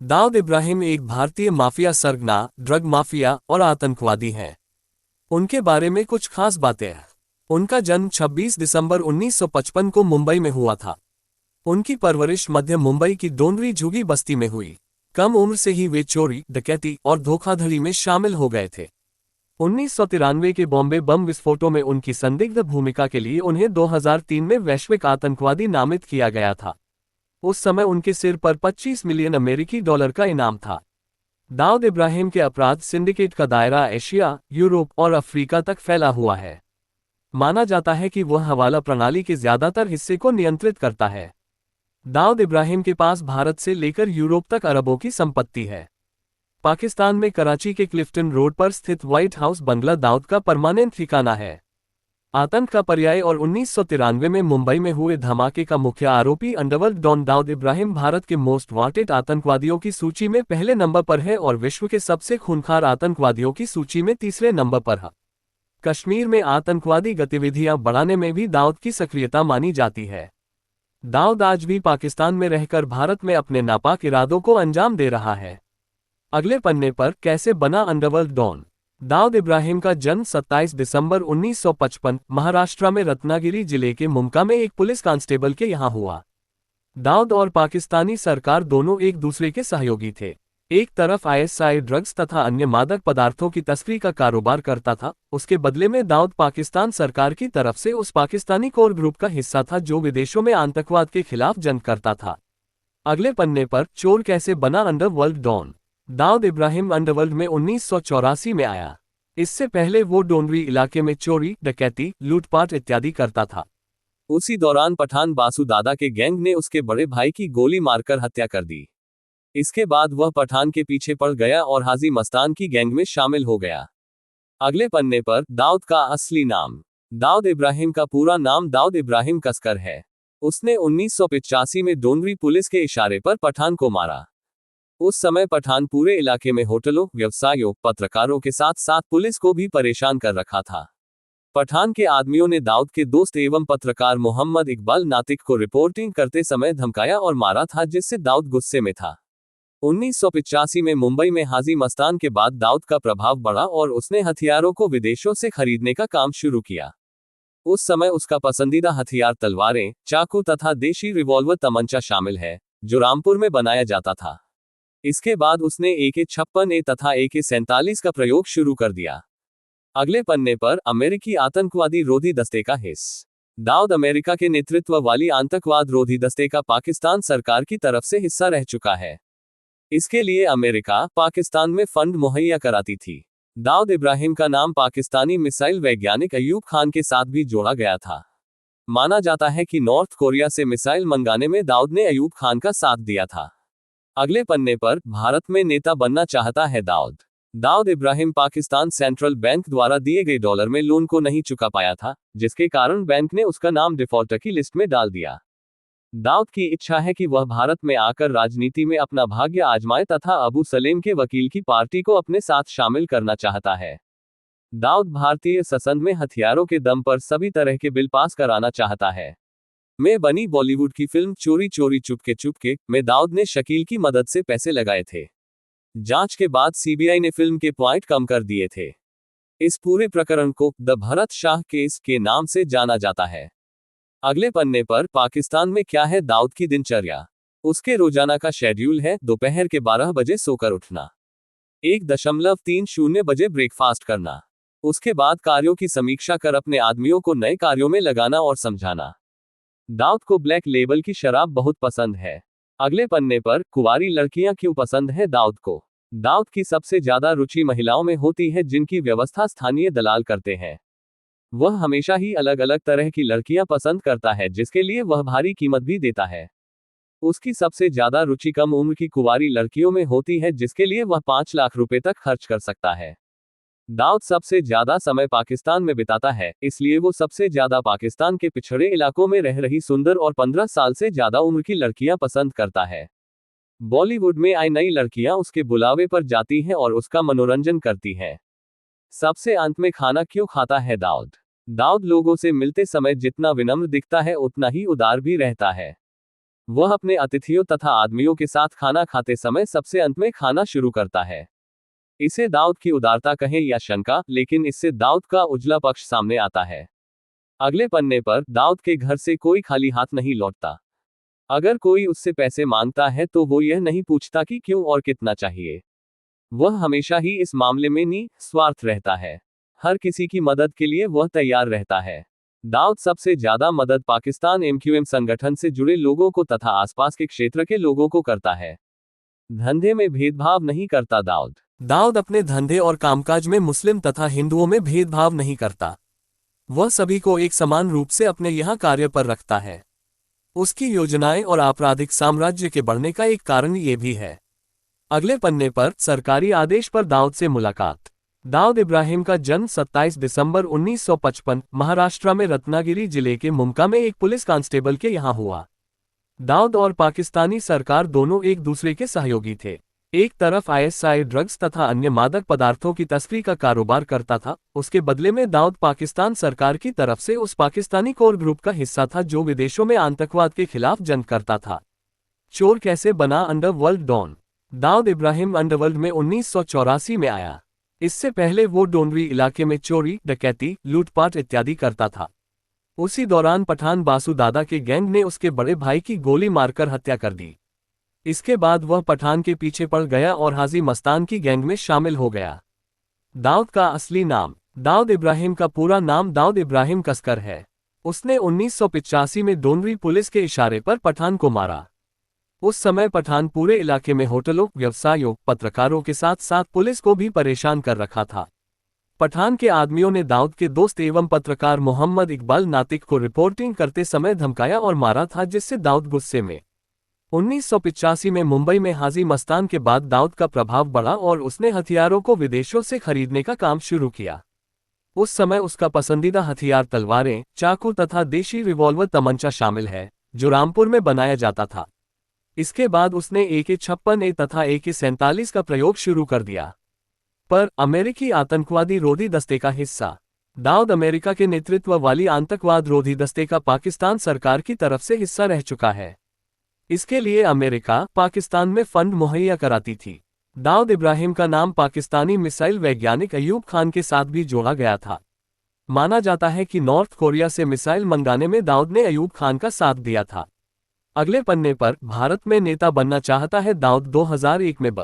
दाऊद इब्राहिम एक भारतीय माफिया सरगना, ड्रग माफिया और आतंकवादी हैं। उनके बारे में कुछ खास बातें हैं। उनका जन्म 26 दिसंबर 1955 को मुंबई में हुआ था। उनकी परवरिश मध्य मुंबई की डोंगरी झुगी बस्ती में हुई। कम उम्र से ही वे चोरी, डकैती और धोखाधड़ी में शामिल हो गए थे। 1993 के बॉम्बे बम विस्फोटों में उनकी संदिग्ध भूमिका के लिए उन्हें 2003 में वैश्विक आतंकवादी नामित किया गया था। उस समय उनके सिर पर 25 मिलियन अमेरिकी डॉलर का इनाम था। दाऊद इब्राहिम के अपराध सिंडिकेट का दायरा एशिया, यूरोप और अफ्रीका तक फैला हुआ है। माना जाता है कि वह हवाला प्रणाली के ज्यादातर हिस्से को नियंत्रित करता है। दाऊद इब्राहिम के पास भारत से लेकर यूरोप तक अरबों की संपत्ति है। पाकिस्तान में कराची के क्लिफ्टन रोड पर स्थित व्हाइट हाउस बंगला दाऊद का परमानेंट ठिकाना है। आतंक का पर्याय और 1993 में मुंबई में हुए धमाके का मुख्य आरोपी अंडरवर्ल्ड डॉन दाऊद इब्राहिम भारत के मोस्ट वांटेड आतंकवादियों की सूची में पहले नंबर पर है और विश्व के सबसे खूंखार आतंकवादियों की सूची में तीसरे नंबर पर है। कश्मीर में आतंकवादी गतिविधियां बढ़ाने में भी दाऊद की सक्रियता मानी जाती है। दाऊद आज भी पाकिस्तान में रहकर भारत में अपने नापाक इरादों को अंजाम दे रहा है। अगले पन्ने पर कैसे बना अंडरवर्ल्ड डॉन। दाऊद इब्राहिम का जन्म 27 दिसंबर 1955 महाराष्ट्र में रत्नागिरी जिले के मुमका में एक पुलिस कांस्टेबल के यहाँ हुआ। दाऊद और पाकिस्तानी सरकार दोनों एक दूसरे के सहयोगी थे। एक तरफ आईएसआई ड्रग्स तथा अन्य मादक पदार्थों की तस्करी का कारोबार करता था, उसके बदले में दाऊद पाकिस्तान सरकार की तरफ से उस पाकिस्तानी कोर ग्रुप का हिस्सा था जो विदेशों में आतंकवाद के खिलाफ जंग करता था। अगले पन्ने पर चोर कैसे बना underworld don. Dawood Ibrahim underworld में 1984 में आया। इससे पहले वो डोंगरी इलाके में चोरी, डकैती, लूटपाट इत्यादि करता था। उसी दौरान पठान बासु दादा के गैंग ने उसके बड़े भाई की गोली मारकर हत्या कर दी। इसके बाद वह पठान के पीछे पड़ गया और हाजी मस्तान की गैंग में शामिल हो गया। अगले पन्ने पर दाऊद का असली नाम। दाऊद इब्राहिम का पूरा नाम दाऊद इब्राहिम कसकर है। उसने 1985 में डोंगरी पुलिस के इशारे पर पठान को मारा। उस समय पठान पूरे इलाके में होटलों, व्यवसायों, पत्रकारों के साथ साथ पुलिस को भी परेशान कर रखा था। पठान के आदमियों ने दाऊद के दोस्त एवं पत्रकार मोहम्मद इकबाल नातिक को रिपोर्टिंग करते समय धमकाया और मारा था, जिससे दाऊद गुस्से में था। 1985 में मुंबई में हाजी मस्तान के बाद दाऊद का प्रभाव बढ़ा और उसने हथियारों को विदेशों से खरीदने का काम शुरू किया। उस समय उसका पसंदीदा हथियार तलवारें, चाकू तथा देशी रिवॉल्वर तमंचा शामिल है, जो रामपुर में बनाया जाता था। इसके बाद उसने AK-56A तथा AK-47 का प्रयोग शुरू कर दिया। अगले पन्ने पर अमेरिकी आतंकवादी रोधी दस्ते का हिस्सा। दाऊद अमेरिका के नेतृत्व वाली आतंकवाद रोधी दस्ते का पाकिस्तान सरकार की तरफ से हिस्सा रह चुका है। इसके लिए अमेरिका पाकिस्तान में फंड मुहैया कराती थी। दाऊद इब्राहिम का नाम पाकिस्तानी मिसाइल वैज्ञानिक अयूब खान के साथ भी जोड़ा गया था। माना जाता है कि नॉर्थ कोरिया से मिसाइल मंगाने में दाऊद ने अयूब खान का साथ दिया था। अगले पन्ने पर भारत में नेता बनना चाहता है दाऊद। दाऊद इब्राहिम पाकिस्तान सेंट्रल बैंक द्वारा दिए गए डॉलर में लोन को नहीं चुका पाया था, जिसके कारण बैंक ने उसका नाम डिफॉल्टर की लिस्ट में डाल दिया। दाऊद की इच्छा है कि वह भारत में आकर राजनीति में अपना भाग्य आजमाए तथा अबू सलेम के वकील की पार्टी को अपने साथ शामिल करना चाहता है। दाऊद भारतीय संसद में हथियारों के दम पर सभी तरह के बिल पास कराना चाहता है। में बनी बॉलीवुड की फिल्म चोरी चोरी चुपके चुपके में दाऊद ने शकील की मदद से पैसे लगाए थे। जांच के बाद सीबीआई ने फिल्म के पॉइंट कम कर दिए थे। इस पूरे प्रकरण को द भरत शाह केस के नाम से जाना जाता है। अगले पन्ने पर पाकिस्तान में क्या है दाऊद की दिनचर्या। उसके रोजाना का शेड्यूल है: दोपहर के 12 बजे सोकर उठना, 1.30 बजे ब्रेकफास्ट करना, उसके बाद कार्यों की समीक्षा कर अपने आदमियों को नए कार्यों में लगाना और समझाना। दाऊद को ब्लैक लेबल की शराब बहुत पसंद है। अगले पन्ने पर कुंवारी लड़कियां क्यों पसंद है दाऊद को। दाऊद की सबसे ज्यादा रुचि महिलाओं में होती है जिनकी व्यवस्था स्थानीय दलाल करते हैं। वह हमेशा ही अलग अलग तरह की लड़कियां पसंद करता है, जिसके लिए वह भारी कीमत भी देता है। उसकी सबसे ज्यादा रुचि कम उम्र की कुंवारी लड़कियों में होती है, जिसके लिए वह 5 लाख रुपए तक खर्च कर सकता है। दाऊद सबसे ज्यादा समय पाकिस्तान में बिताता है, इसलिए वो सबसे ज्यादा पाकिस्तान के पिछड़े इलाकों में रह रही सुंदर और 15 साल से ज्यादा उम्र की लड़कियां पसंद करता है। बॉलीवुड में आई नई लड़कियां उसके बुलावे पर जाती हैं और उसका मनोरंजन करती हैं। सबसे अंत में खाना क्यों खाता है दाऊद। दाऊद लोगों से मिलते समय जितना विनम्र दिखता है उतना ही उदार भी रहता है। वह अपने अतिथियों तथा आदमियों के साथ खाना खाते समय सबसे अंत में खाना शुरू करता है। इसे दाऊद की उदारता कहें या शंका, लेकिन इससे दाऊद का उजला पक्ष सामने आता है। अगले पन्ने पर दाऊद के घर से कोई खाली हाथ नहीं लौटता। अगर कोई उससे पैसे मांगता है तो वो यह नहीं पूछता कि क्यों और कितना चाहिए। वह हमेशा ही इस मामले में निस्वार्थ रहता है। हर किसी की मदद के लिए वह तैयार रहता है। दाऊद सबसे ज्यादा मदद पाकिस्तान MQM संगठन से जुड़े लोगों को तथा आसपास के क्षेत्र के लोगों को करता है। धंधे में भेदभाव नहीं करता दाऊद अपने धंधे और कामकाज में मुस्लिम तथा हिंदुओं में भेदभाव नहीं करता। वह सभी को एक समान रूप से अपने यहाँ कार्य पर रखता है। उसकी योजनाएं और आपराधिक साम्राज्य के बढ़ने का एक कारण ये भी है। अगले पन्ने पर सरकारी आदेश पर दाऊद से मुलाकात। दाऊद इब्राहिम का जन्म 27 दिसंबर 1955 महाराष्ट्र में रत्नागिरी जिले के मुमका में एक पुलिस कांस्टेबल के यहाँ हुआ। दाऊद और पाकिस्तानी सरकार दोनों एक दूसरे के सहयोगी थे। एक तरफ ISI ड्रग्स तथा अन्य मादक पदार्थों की तस्करी का कारोबार करता था, उसके बदले में दाऊद पाकिस्तान सरकार की तरफ से उस पाकिस्तानी कोर ग्रुप का हिस्सा था जो विदेशों में आतंकवाद के खिलाफ जंग करता था। चोर कैसे बना underworld don. Dawood Ibrahim underworld में 1984 में आया। इससे पहले वो डोनरी इलाके में चोरी, डकैती, लूटपाट इत्यादि करता था। उसी दौरान पठान बासु दादा के गैंग ने उसके बड़े भाई की गोली मारकर हत्या कर दी। इसके बाद वह पठान के पीछे पड़ गया और हाजी मस्तान की गैंग में शामिल हो गया। दाऊद का असली नाम। दाऊद इब्राहिम का पूरा नाम दाऊद इब्राहिम कसकर है। उसने 1985 में डोनरी पुलिस के इशारे पर पठान को मारा। उस समय पठान पूरे इलाके में होटलों, व्यवसायों, पत्रकारों के साथ साथ पुलिस को भी परेशान कर रखा था। पठान के आदमियों ने दाऊद के दोस्त एवं पत्रकार मोहम्मद इकबाल नातिक को रिपोर्टिंग करते समय धमकाया और मारा था, जिससे दाऊद गुस्से में 1985 में मुंबई में हाजी मस्तान के बाद दाऊद का प्रभाव बढ़ा और उसने हथियारों को विदेशों से खरीदने का काम शुरू किया। उस समय उसका पसंदीदा हथियार तलवारें, चाकू तथा देशी रिवॉल्वर तमंचा शामिल है, जो रामपुर में बनाया जाता था। इसके बाद उसने AK-56A तथा AK-47 का प्रयोग शुरू कर दिया। पर अमेरिकी आतंकवादी रोधी दस्ते का हिस्सा। दाऊद अमेरिका के नेतृत्व वाली आतंकवाद रोधी दस्ते का पाकिस्तान सरकार की तरफ से हिस्सा रह चुका है। इसके लिए अमेरिका पाकिस्तान में फंड मुहैया कराती थी। दाऊद इब्राहिम का नाम पाकिस्तानी मिसाइल वैज्ञानिक अयूब खान के साथ भी जोड़ा गया था। माना जाता है कि नॉर्थ कोरिया से मिसाइल मंगाने में दाऊद ने अयूब खान का साथ दिया था। अगले पन्ने पर भारत में नेता बनना चाहता है दाऊद 2001 में